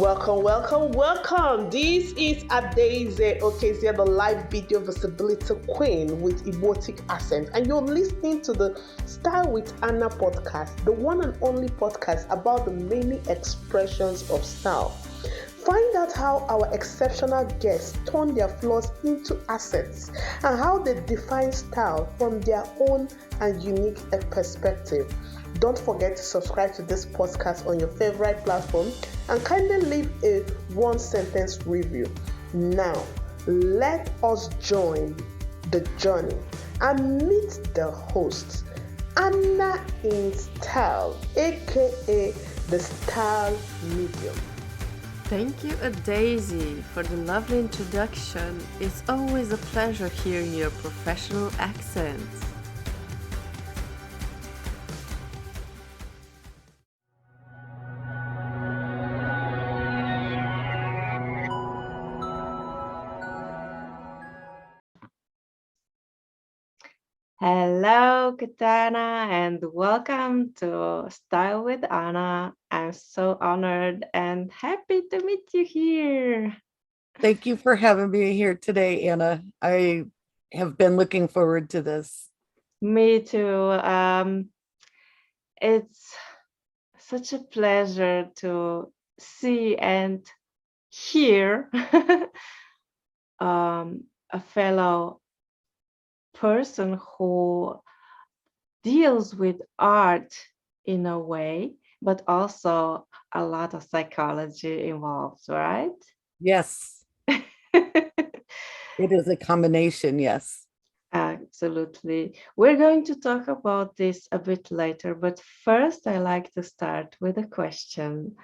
Welcome, welcome, welcome. This is Adaeze, Okezie, the live video visibility queen with emotic accent, and you're listening to the Style with Anna podcast, the one and only podcast about the many expressions of style. Find out how our exceptional guests turn their flaws into assets and how they define style from their own and unique perspective. Don't forget to subscribe to this podcast on your favorite platform and kindly leave a one sentence review. Now, let us join the journey and meet the host, Anna in Style, aka the Style Medium. Thank you, Adaeze, for the lovely introduction. It's always a pleasure hearing your professional accent. Hello, Catana, and welcome to Style with Anna. I'm so honored and happy to meet you here. Thank you for having me here today, Anna. I have been looking forward to this. Me too. It's such a pleasure to see and hear a fellow person who deals with art in a way, but also a lot of psychology involved, right? Yes, it is a combination. Yes. Absolutely. We're going to talk about this a bit later, but first I like to start with a question.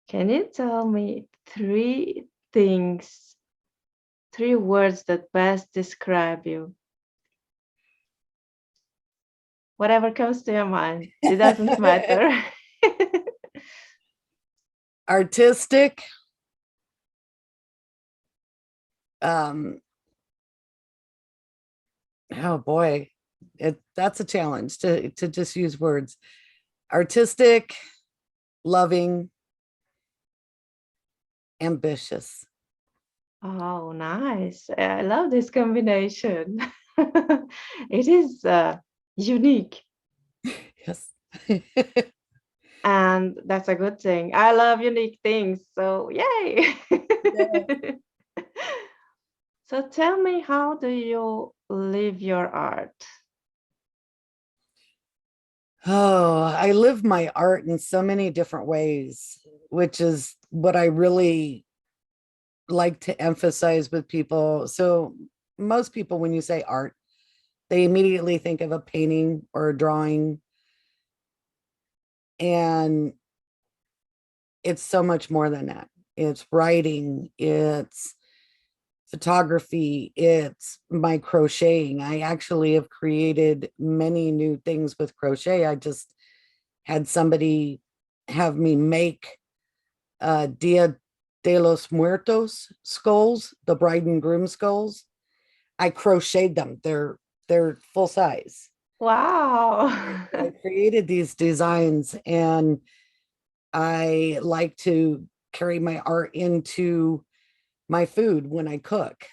Can you tell me three words that best describe you? Whatever comes to your mind, it doesn't matter. Artistic. Oh boy, that's a challenge to just use words. Artistic, loving, ambitious. Oh, nice. I love this combination. It is unique, Yes. and that's a good thing. I love unique things, so yay. So tell me, how do you live your art? Oh, I live my art in so many different ways, which is what I really like to emphasize with people. So most people, when you say art, they immediately think of a painting or a drawing. And it's so much more than that. It's writing, it's photography, it's my crocheting. I actually have created many new things with crochet. I just had somebody have me make Dia de los Muertos skulls, the bride and groom skulls. I crocheted them. They're full size. Wow. I created these designs, and I like to carry my art into my food when I cook.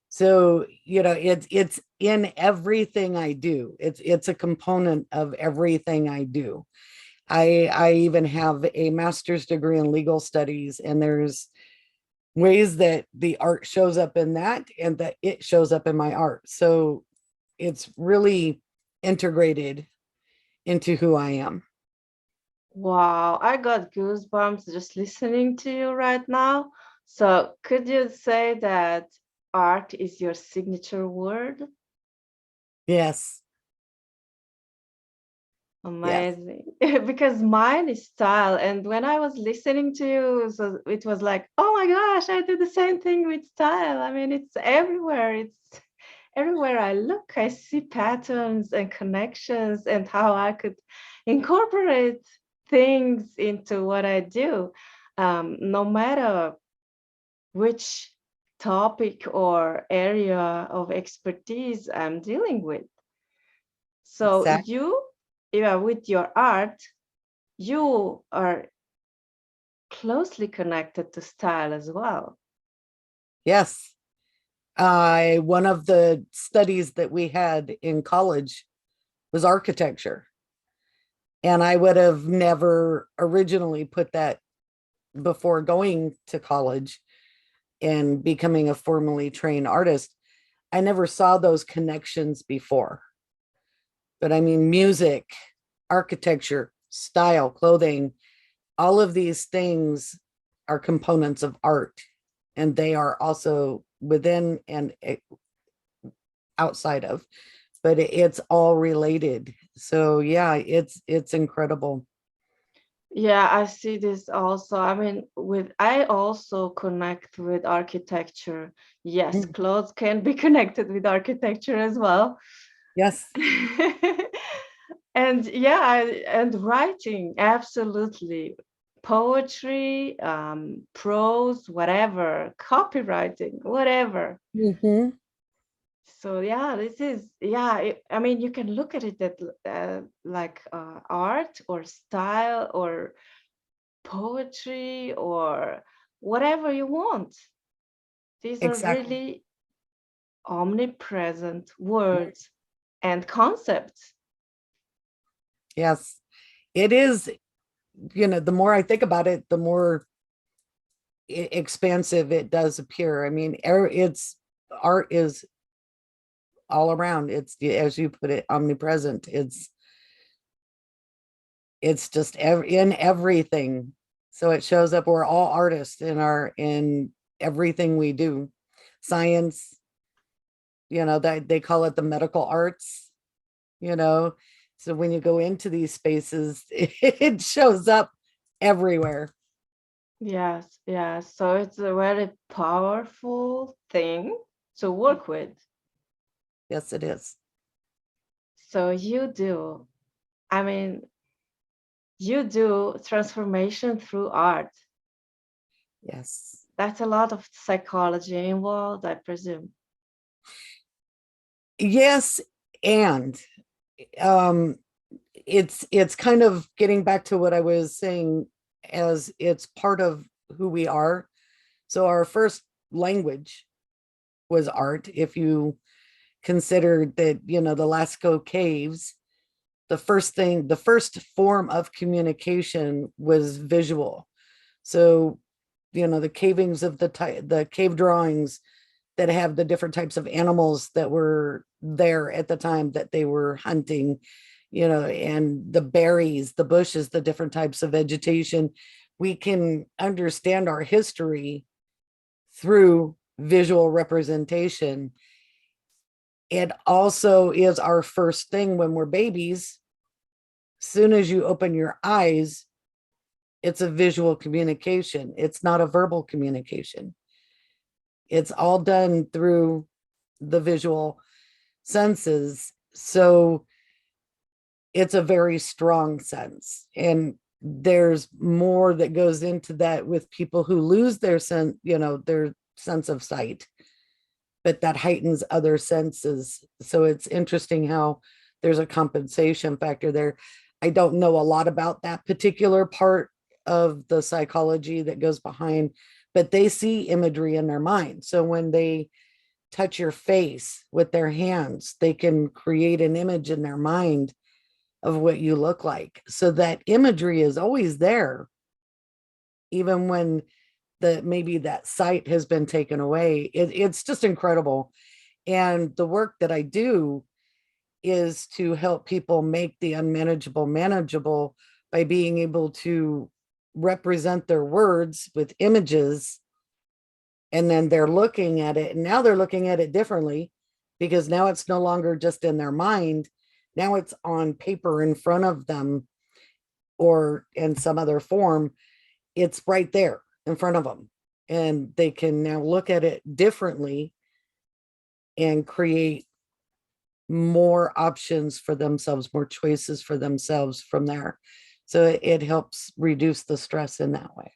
So, it's in everything I do. It's a component of everything I do. I even have a master's degree in legal studies, and there's ways that the art shows up in that and that it shows up in my art. So it's really integrated into who I am. Wow, I got goosebumps just listening to you right now. So could you say that art is your signature word? Yes. Yes. Amazing. Because mine is style. And when I was listening to you, so it was like, oh my gosh, I do the same thing with style. I mean, it's everywhere. It's everywhere I look, I see patterns and connections and how I could incorporate things into what I do, no matter which topic or area of expertise I'm dealing with. So Exactly. you, yeah, with your art, you are closely connected to style as well. Yes. One of the studies that we had in college was architecture. And I would have never originally put that before going to college and becoming a formally trained artist. I never saw those connections before. But I mean, music, architecture, style, clothing, all of these things are components of art, and they are also within and outside of, but it's all related. So yeah, it's incredible. Yeah, I see this also. I mean, I also connect with architecture. Yes, Mm, clothes can be connected with architecture as well. yes, And yeah, and writing, absolutely. Poetry, prose, whatever, copywriting, whatever. hmm, So yeah, this is yeah. I mean, you can look at it at like art or style or poetry or whatever you want. These are exactly. really omnipresent words and concepts. Yes, it is. The more I think about it, the more expansive it does appear. I mean, it's art is all around. It's, as you put it, omnipresent. It's just in everything. So it shows up. We're all artists in everything we do. Science, that they call it the medical arts, you know. So when you go into these spaces, it shows up everywhere. Yes, yes. So it's a very powerful thing to work with. Yes, it is. So I mean, you do transformation through art. Yes. That's a lot of psychology involved, I presume. Yes, and um it's kind of getting back to what I was saying, as it's part of who we are. So our first language was art. If you consider that, the Lascaux caves, the first form of communication was visual. So, the cavings of the cave drawings that have the different types of animals that were there at the time that they were hunting, and the berries, the bushes, the different types of vegetation. We can understand our history through visual representation. It also is our first thing when we're babies. Soon as you open your eyes, it's a visual communication. It's not a verbal communication. It's all done through the visual senses. So it's a very strong sense. And there's more that goes into that with people who lose their their sense of sight, but that heightens other senses. So it's interesting how there's a compensation factor there. I don't know a lot about that particular part of the psychology that goes behind, but they see imagery in their mind. So when they touch your face with their hands, they can create an image in their mind of what you look like. So that imagery is always there, even when maybe that sight has been taken away. It's just incredible. And the work that I do is to help people make the unmanageable manageable by being able to represent their words with images. And then they're looking at it, and now they're looking at it differently, because now it's no longer just in their mind. Now it's on paper in front of them, or in some other form. It's right there in front of them. And they can now look at it differently and create more options for themselves, more choices for themselves from there. So it helps reduce the stress in that way.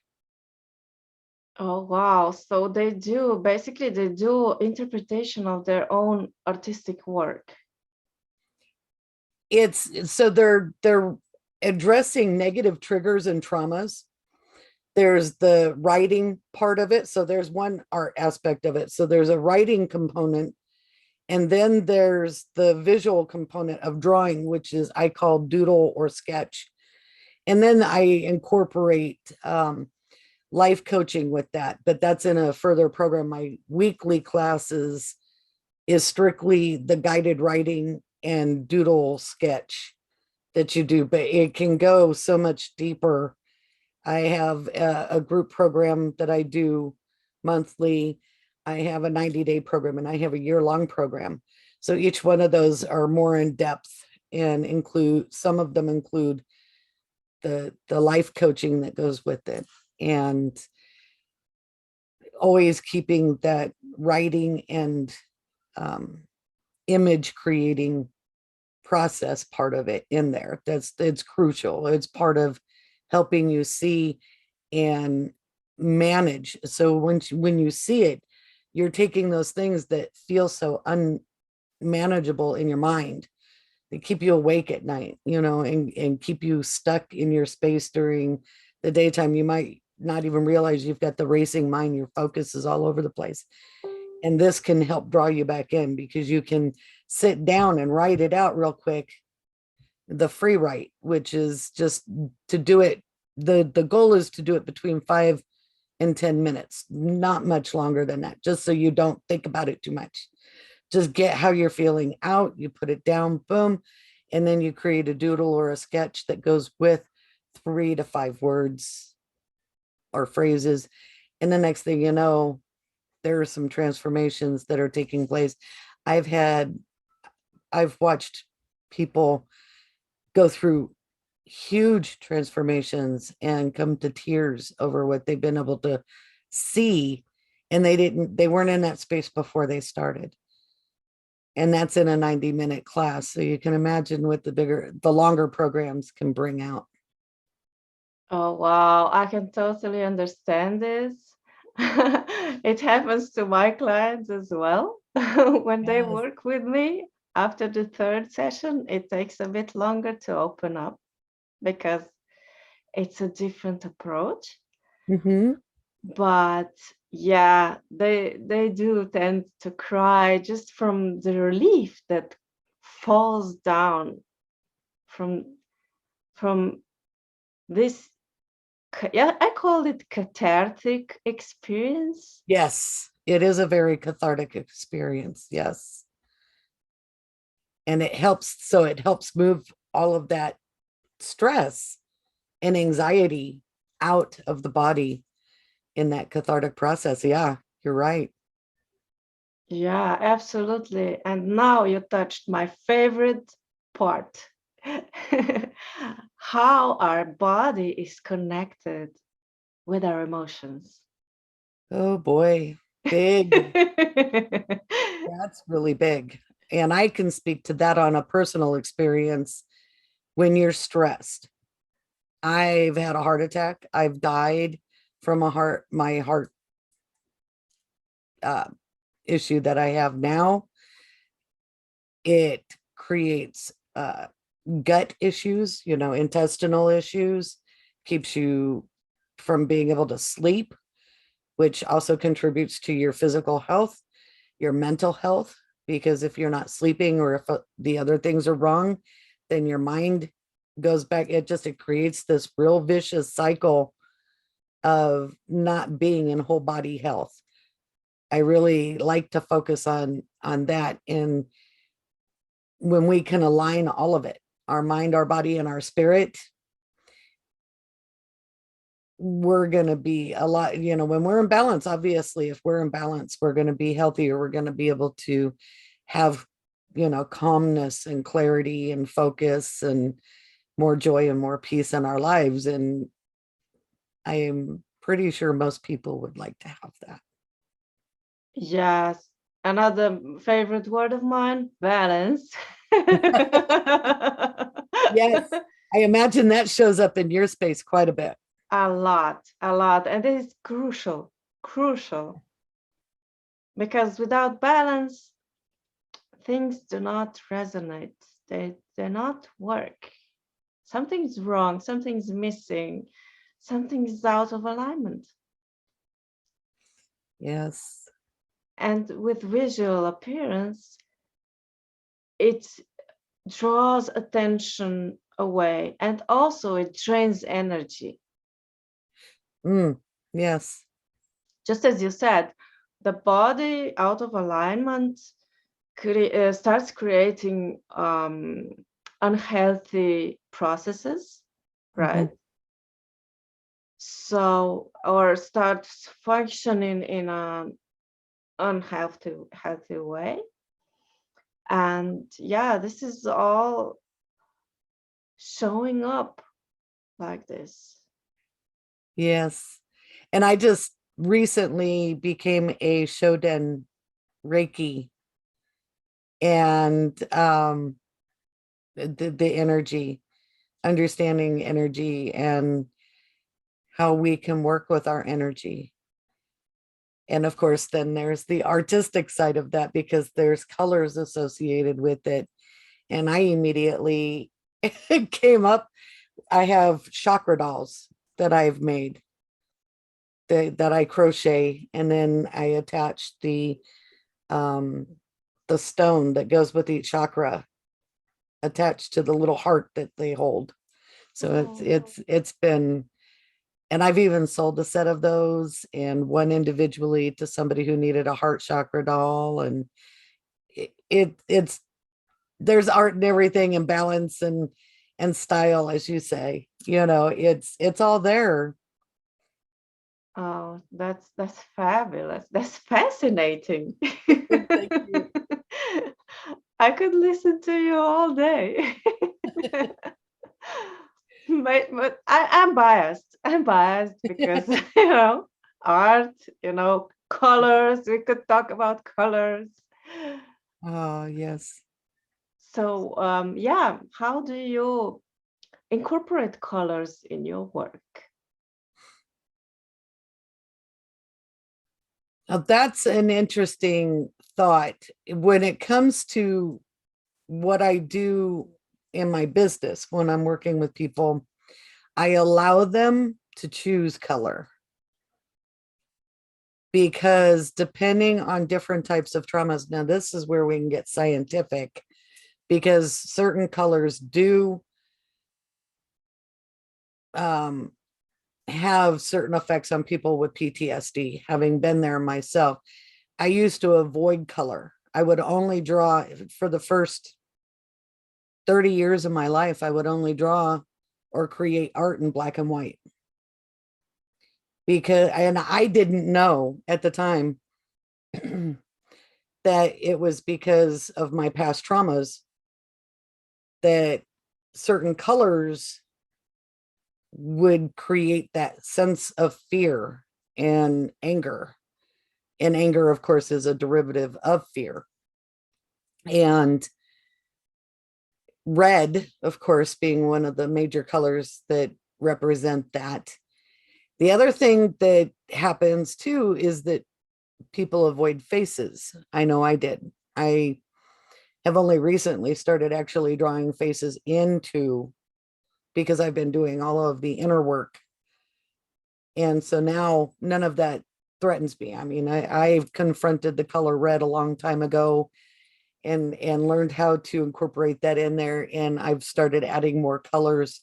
Oh, wow. So basically they do interpretation of their own artistic work. It's so they're addressing negative triggers and traumas. There's the writing part of it. So there's one art aspect of it. So there's a writing component. And then there's the visual component of drawing, which is I call doodle or sketch. And then I incorporate life coaching with that, but that's in a further program. My weekly classes is strictly the guided writing and doodle sketch that you do, but it can go so much deeper. I have a group program that I do monthly. I have a 90-day program and I have a year-long program. So each one of those are more in depth and include, some of them include the life coaching that goes with it, and always keeping that writing and image creating process part of it in there. It's crucial. It's part of helping you see and manage. So when you see it, you're taking those things that feel so unmanageable in your mind, they keep you awake at night, and keep you stuck in your space during the daytime. You might not even realize you've got the racing mind. Your focus is all over the place. And this can help draw you back in, because you can sit down and write it out real quick. The free write, which is just to do it. The goal is to do it between 5 and 10 minutes, not much longer than that, just so you don't think about it too much. Just get how you're feeling out, you put it down, boom, and then you create a doodle or a sketch that goes with 3 to 5 words or phrases. And the next thing you know, there are some transformations that are taking place. I've watched people go through huge transformations and come to tears over what they've been able to see, and they weren't in that space before they started. And that's in a 90-minute class. So you can imagine what the longer programs can bring out. Oh, wow. I can totally understand this. It happens to my clients as well. When they Yes. work with me, after the third session, it takes a bit longer to open up because it's a different approach. Mm-hmm. But yeah, they do tend to cry just from the relief that falls down from this. Yeah, I call it cathartic experience. Yes, it is a very cathartic experience. Yes. And it helps move all of that stress and anxiety out of the body in that cathartic process. Yeah, you're right. Yeah, absolutely. And now you touched my favorite part. How our body is connected with our emotions. Oh boy, big. That's really big. And I can speak to that on a personal experience. When you're stressed, I've had a heart attack. I've died from my heart uh, issue that I have now. It creates gut issues, intestinal issues, keeps you from being able to sleep, which also contributes to your physical health, your mental health, because if you're not sleeping or if the other things are wrong, then your mind goes back. It creates this real vicious cycle of not being in whole body health. I really like to focus on that. And when we can align all of it, our mind, our body, and our spirit, we're going to be a lot, when we're in balance. Obviously, if we're in balance, we're going to be healthier. We're going to be able to have, calmness and clarity and focus and more joy and more peace in our lives. And I am pretty sure most people would like to have that. Yes. Another favorite word of mine, balance. Yes. I imagine that shows up in your space quite a bit. A lot. And it is crucial. Because without balance, things do not resonate. They do not work. Something's wrong, something's missing, something is out of alignment. Yes. And with visual appearance, it draws attention away, and also it drains energy. Yes. Just as you said, the body out of alignment starts creating unhealthy processes, right? So, or starts functioning in an healthy way. And yeah, this is all showing up like this. Yes. And I just recently became a Shoden Reiki, and the energy, understanding energy and how we can work with our energy. And of course, then there's the artistic side of that, because there's colors associated with it. And I immediately came up, I have chakra dolls that I've made, that I crochet, and then I attach the stone that goes with each chakra attached to the little heart that they hold. So it's been, and I've even sold a set of those, and one individually to somebody who needed a heart chakra doll. And it's there's art and everything, and balance and style, as you say. It's all there. Oh, that's fabulous. That's fascinating. Thank you. I could listen to you all day. But I'm biased. I'm biased because art, colors. We could talk about colors. Oh, yes. So yeah, how do you incorporate colors in your work? Now, that's an interesting thought. When it comes to what I do in my business, when I'm working with people, I allow them to choose color, because depending on different types of traumas, now this is where we can get scientific, because certain colors do have certain effects on people with PTSD. Having been there myself, I used to avoid color. I would only draw, for the first 30 years of my life, I would only draw or create art in black and white. And I didn't know at the time that it was because of my past traumas that certain colors would create that sense of fear and anger. And anger, of course, is a derivative of fear. And red, of course, being one of the major colors that represent that. The other thing that happens too is that people avoid faces. I know I did. I have only recently started actually drawing faces because I've been doing all of the inner work. And so now none of that threatens me. I mean, I've confronted the color red a long time ago and learned how to incorporate that in there. And I've started adding more colors,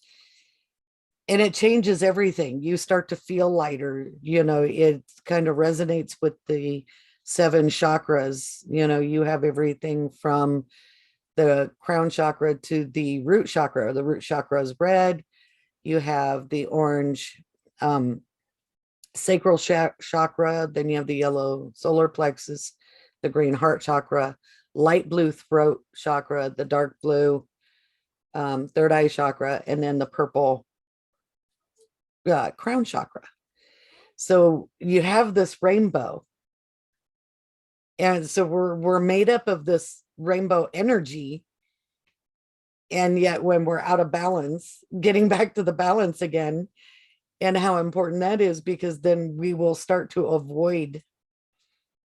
and it changes everything. You start to feel lighter, it kind of resonates with the 7 chakras. You have everything from the crown chakra to the root chakra. The root chakra is red. You have the orange sacral chakra. Then you have the yellow solar plexus, the green heart chakra, light blue throat chakra, the dark blue third eye chakra, and then the purple crown chakra. So you have this rainbow. And so we're made up of this rainbow energy. And yet when we're out of balance, getting back to the balance again, and how important that is, because then we will start to avoid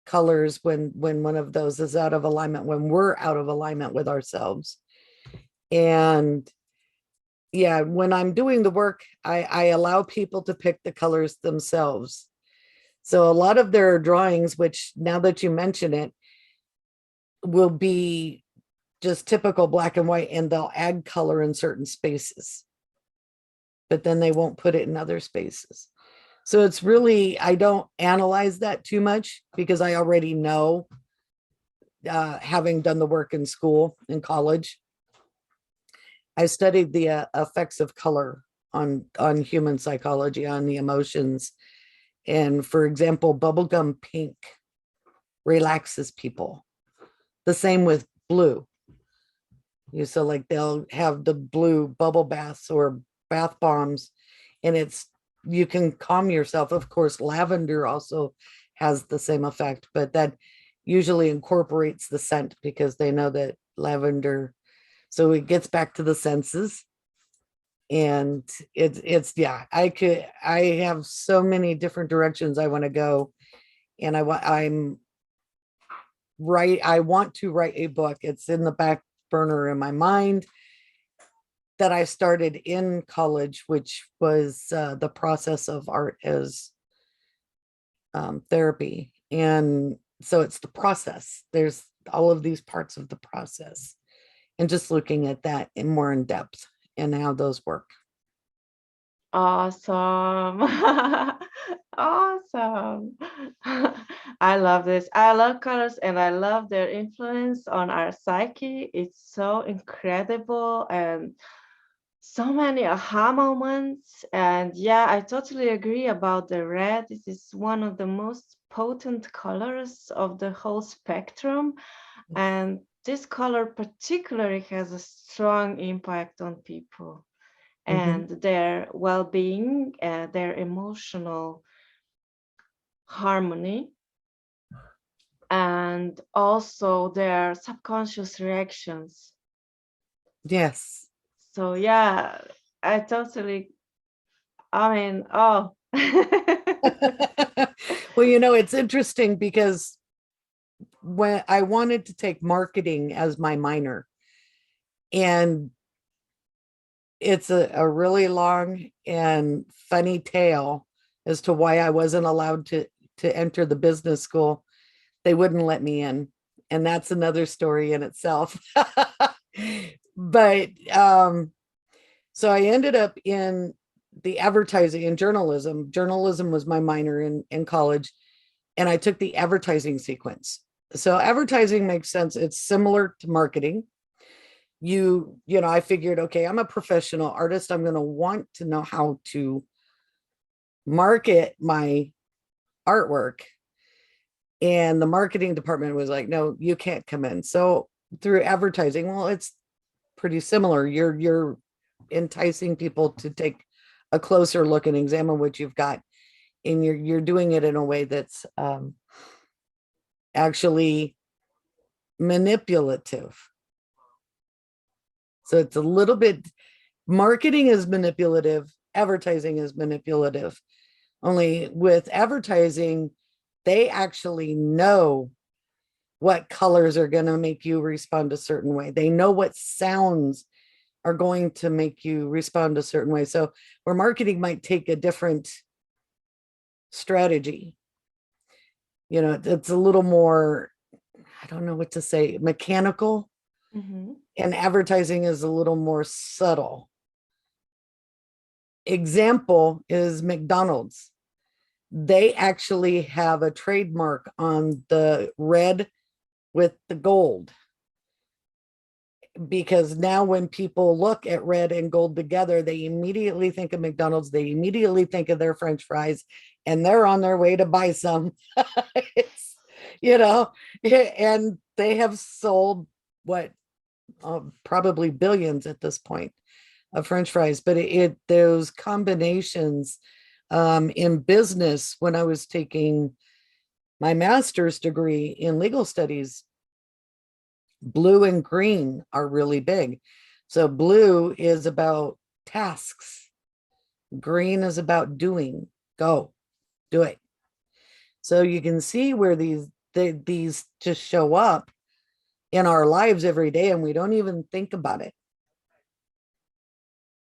colors when one of those is out of alignment, when we're out of alignment with ourselves. And yeah, when I'm doing the work, I allow people to pick the colors themselves. So a lot of their drawings, which now that you mention it, will be just typical black and white, and they'll add color in certain spaces, but then they won't put it in other spaces. So it's really, I don't analyze that too much because I already know, having done the work in school, in college, I studied the effects of color on human psychology, on the emotions. And for example, bubblegum pink relaxes people. The same with blue. So like they'll have the blue bubble baths or bath bombs, and it's, you can calm yourself. Of course, lavender also has the same effect, but that usually incorporates the scent because they know that lavender, so it gets back to the senses. And it's yeah, I have so many different directions I want to go. And I'm I want to write a book. It's in the back burner in my mind, that I started in college, which was the process of art as therapy. And so it's the process. There's all of these parts of the process, and just looking at that in more in depth and how those work. Awesome. Awesome. I love this. I love colors and I love their influence on our psyche. It's so incredible and so many aha moments. And yeah, I totally agree about the red. It is one of the most potent colors of the whole spectrum. And this color particularly has a strong impact on people and their well-being, their emotional harmony, and also their subconscious reactions. Yes. So yeah, I totally, I mean, oh. Well, it's interesting because when I wanted to take marketing as my minor, and it's a really long and funny tale as to why I wasn't allowed to enter the business school. They wouldn't let me in, and that's another story in itself. But so I ended up in the advertising and journalism. Journalism was my minor in college, and I took the advertising sequence. So advertising makes sense. It's similar to marketing. I figured, okay, I'm a professional artist. I'm going to want to know how to market my artwork. And the marketing department was like, no, you can't come in. So through advertising, well, it's pretty similar. You're enticing people to take a closer look and examine what you've got. And you're doing it in a way that's actually manipulative. So it's a little bit, marketing is manipulative, advertising is manipulative. Only with advertising, they actually know what colors are going to make you respond a certain way. They know what sounds are going to make you respond a certain way. So where marketing might take a different strategy, it's a little more, I don't know what to say, mechanical. And advertising is a little more subtle. Example is McDonald's. They actually have a trademark on the red with the gold, because now when people look at red and gold together, they immediately think of McDonald's. They immediately think of their French fries, and they're on their way to buy some. It's, and they have sold what, probably billions at this point of French fries. But those combinations in business, when I was taking my master's degree in legal studies, blue and green are really big. So blue is about tasks. Green is about doing. Go, do it. So you can see where these just show up in our lives every day, and we don't even think about it.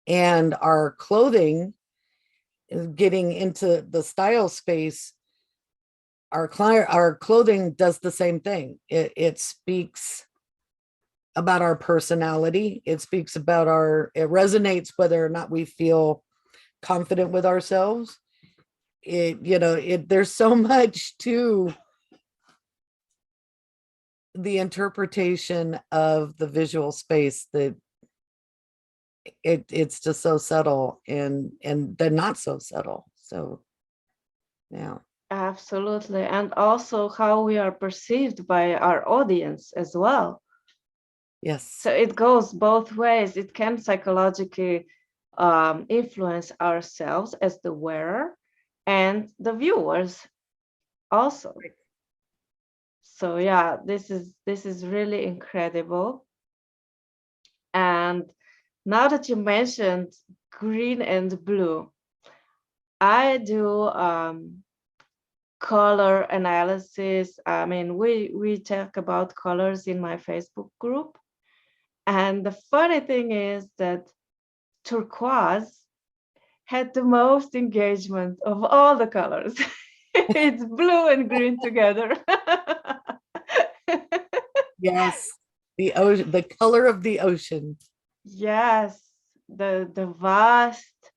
And our clothing is getting into the style space. Our clothing does the same thing. It speaks about our personality. It speaks about it resonates whether or not we feel confident with ourselves. There's so much to the interpretation of the visual space that it's just so subtle and they're not so subtle. So yeah. Absolutely. And also how we are perceived by our audience as well. Yes. So it goes both ways. It can psychologically influence ourselves as the wearer and the viewers also. So yeah, this is really incredible. And now that you mentioned green and blue, I do color analysis. I mean, we talk about colors in my Facebook group. And the funny thing is that turquoise had the most engagement of all the colors. It's blue and green together. Yes. The ocean, the color of the ocean. Yes, the vast,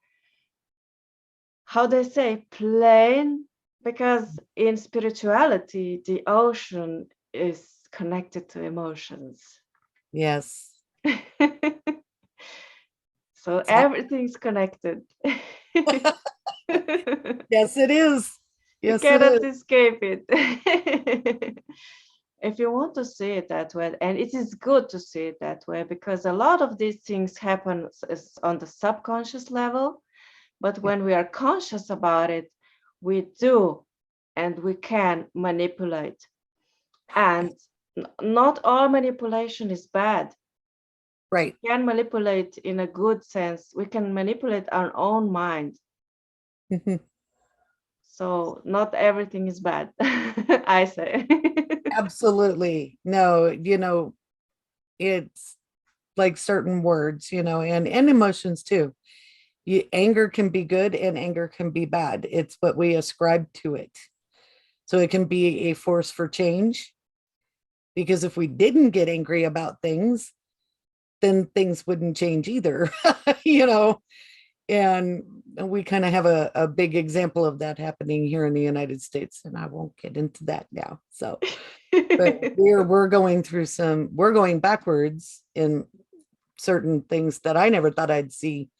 how they say, plain, because in spirituality, the ocean is connected to emotions. Yes. So everything's connected. Yes, it is. You Yes, it cannot is. escape it. If you want to see it that way, and it is good to see it that way, because a lot of these things happen on the subconscious level, but when we are conscious about it, we do and we can manipulate. And not all manipulation is bad. Right. We can manipulate in a good sense. We can manipulate our own mind. So not everything is bad, I say. Absolutely. No, it's like certain words, and emotions too. Anger can be good and anger can be bad. It's what we ascribe to it. So it can be a force for change, because if we didn't get angry about things, then things wouldn't change either. you know and we kind of have a big example of that happening here in the United States, and I won't get into that now. So but we're going backwards in certain things that I never thought I'd see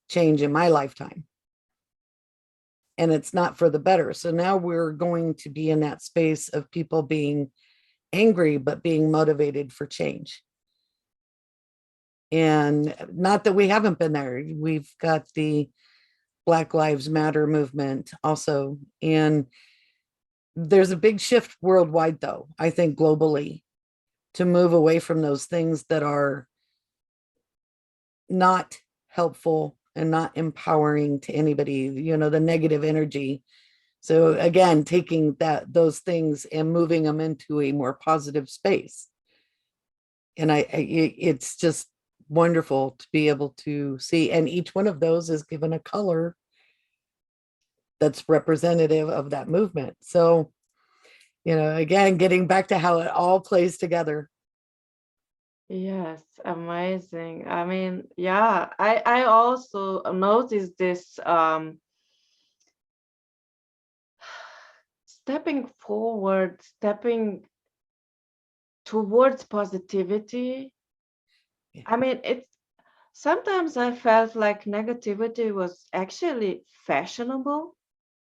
change in my lifetime, and it's not for the better. So now we're going to be in that space of people being angry but being motivated for change. And not that we haven't been there. We've got the Black Lives Matter movement also. And there's a big shift worldwide, though, I think globally, to move away from those things that are not helpful and not empowering to anybody, the negative energy. So again, taking those things and moving them into a more positive space. And it's just wonderful to be able to see, and each one of those is given a color that's representative of that movement. So, again, getting back to how it all plays together. Yes, amazing. I mean, yeah, I also noticed this stepping forward, stepping towards positivity. Yeah. I mean, it's sometimes I felt like negativity was actually fashionable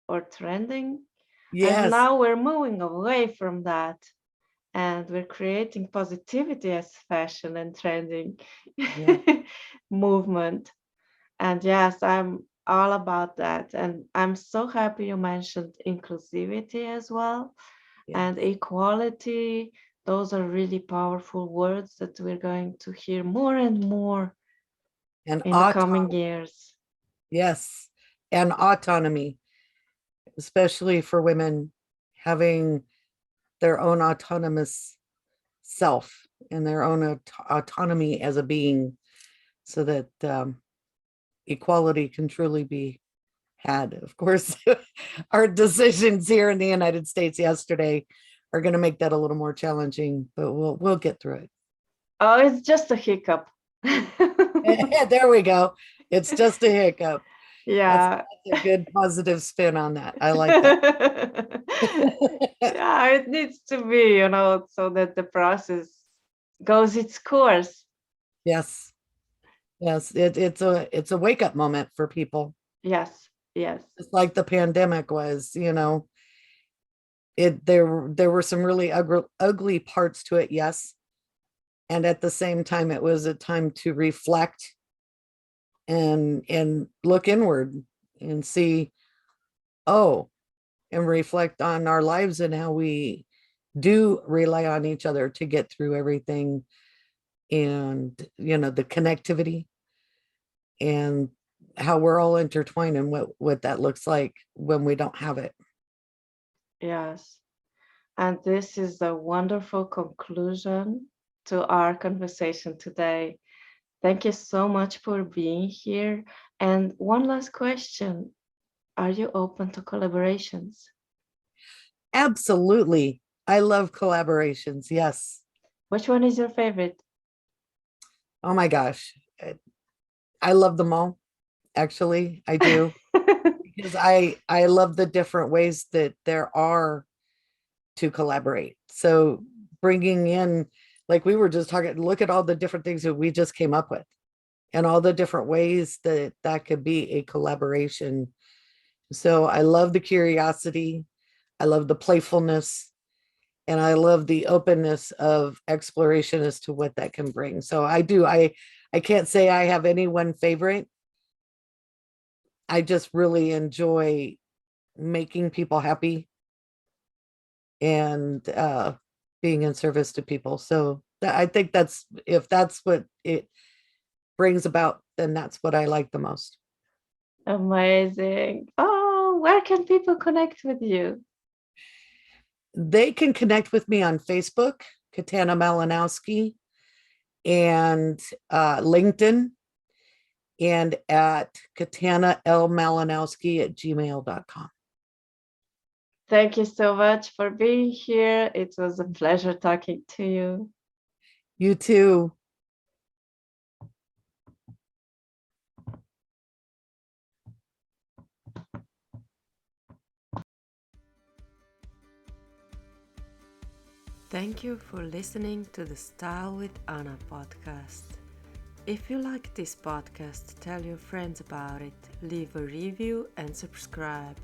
or trending. And Yes. now we're moving away from that and we're creating positivity as fashion and trending Yeah. movement. And yes, I'm all about that. And I'm so happy you mentioned inclusivity as well, Yeah. and equality. Those are really powerful words that we're going to hear more and more And in the coming years. Yes. And autonomy, especially for women, having their own autonomous self and their own autonomy as a being, so that equality can truly be had. Of course, our decisions here in the United States yesterday are going to make that a little more challenging, but we'll get through it. Oh, it's just a hiccup. There we go. It's just a hiccup. Yeah. That's a good positive spin on that. I like that. Yeah, it needs to be, so that the process goes its course. Yes. Yes. It's a wake up moment for people. Yes. Yes. Just like the pandemic was, there were some really ugly parts to it, yes. And at the same time, it was a time to reflect and look inward and see, and reflect on our lives and how we do rely on each other to get through everything, and the connectivity and how we're all intertwined, and what that looks like when we don't have it. Yes. And this is a wonderful conclusion to our conversation today. Thank you so much for being here. And one last question. Are you open to collaborations? Absolutely. I love collaborations. Yes. Which one is your favorite? Oh my gosh. I love them all. Actually, I do. Because I love the different ways that there are to collaborate. So bringing in, like we were just talking, look at all the different things that we just came up with and all the different ways that could be a collaboration. So I love the curiosity. I love the playfulness, and I love the openness of exploration as to what that can bring. So I can't say I have any one favorite. I just really enjoy making people happy and being in service to people. So I think if that's what it brings about, then that's what I like the most. Amazing. Oh, where can people connect with you? They can connect with me on Facebook, Catana Malinowski, and LinkedIn, and at katanalmalinowski@gmail.com. Thank you so much for being here. It was a pleasure talking to you. You too. Thank you for listening to the Style with Anna podcast. If you like this podcast, tell your friends about it, leave a review and subscribe.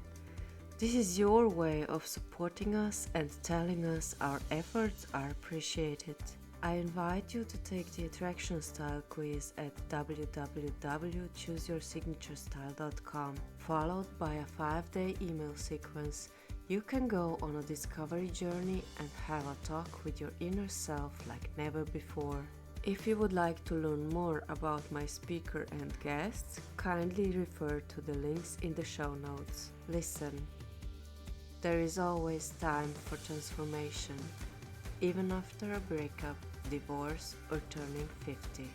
This is your way of supporting us and telling us our efforts are appreciated. I invite you to take the Attraction Style quiz at www.chooseyoursigunaturestyle.com, followed by a 5-day email sequence. You can go on a discovery journey and have a talk with your inner self like never before. If you would like to learn more about my speaker and guests, kindly refer to the links in the show notes. Listen, there is always time for transformation, even after a breakup, divorce, or turning 50.